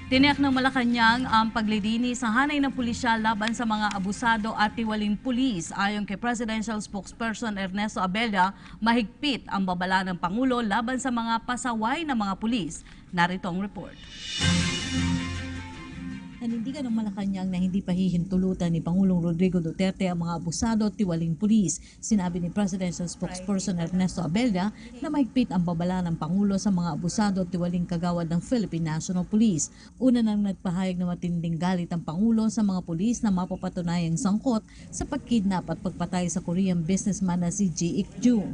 Tiniyak ng Malacanang ang paglilinis sa hanay ng pulisya laban sa mga abusado at tiwaling pulis. Ayon kay Presidential Spokesperson Ernesto Abella, mahigpit ang babala ng Pangulo laban sa mga pasaway ng mga pulis. Narito ang report. Nanindigan ng Malacanang na hindi pa hihintulutan ni Pangulong Rodrigo Duterte ang mga abusado at tiwaling pulis. Sinabi ni Presidential Spokesperson Ernesto Abella na mahigpit ang babala ng Pangulo sa mga abusado at tiwaling kagawad ng Philippine National Police. Una nang nagpahayag na matinding galit ang Pangulo sa mga pulis na mapapatunayang sangkot sa pagkidnap at pagpatay sa Korean businessman na si Ji Ik-ju.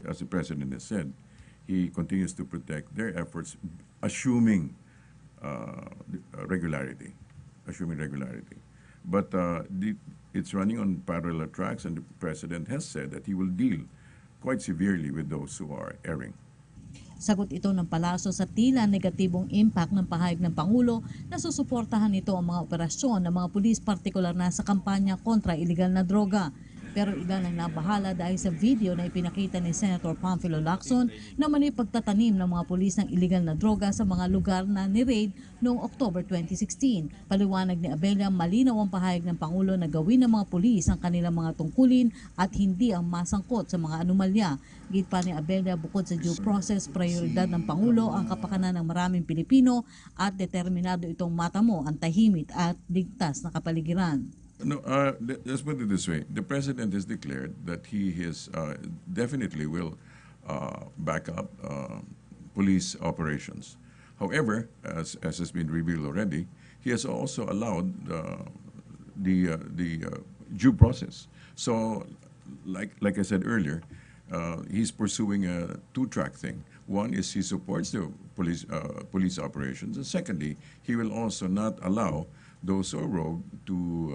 As the President has said, he continues to protect their efforts, assuming regularity. But it's running on parallel tracks, and the President has said that he will deal quite severely with those who are erring. Sagot ito ng Palacio sa tila negatibong impact ng pahayag ng Pangulo na susuportahan nito ang mga operasyon ng mga pulis, partikular na sa kampanya kontra iligal na droga. Pero ilan ang nabahala dahil sa video na ipinakita ni Senator Panfilo Lacson na manoy pagtatanim ng mga pulis ng iligal na droga sa mga lugar na ni-raid noong October 2016. Paliwanag ni Abella, malinaw ang pahayag ng Pangulo na gawin ng mga pulis ang kanilang mga tungkulin at hindi ang masangkot sa mga anomalya. Git pa ni Abella, bukod sa due process, prioridad ng Pangulo ang kapakanan ng maraming Pilipino at determinado itong matamo ang tahimik at ligtas na kapaligiran. No, let's put it this way. The President has declared that he is definitely will back up police operations. However, as has been revealed already, he has also allowed the due process. So, like I said earlier, he's pursuing a two-track thing. One is he supports the police operations, and secondly, he will also not allow those who are rogue to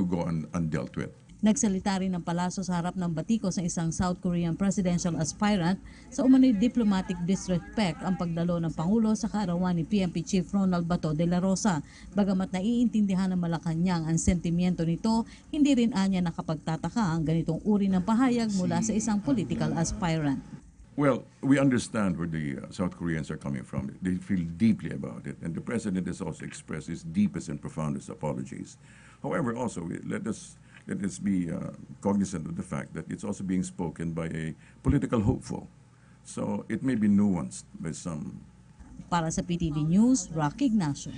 go undealt with. Nagsalita rin ng Palacio sa harap ng batikos ng isang South Korean presidential aspirant sa umano'y diplomatic disrespect ang pagdalo ng Pangulo sa kaarawan ni PNP Chief Ronald Bato de la Rosa. Bagamat naiintindihan ng Malacanang ang sentimiento nito, hindi rin anya nakapagtataka ang ganitong uri ng pahayag mula sa isang political aspirant. Well, we understand where the South Koreans are coming from. They feel deeply about it, and the President has also expressed his deepest and profoundest apologies. However, also, let us be cognizant of the fact that it's also being spoken by a political hopeful. So it may be nuanced by some. Para sa PTV News, Rocky Ignacio.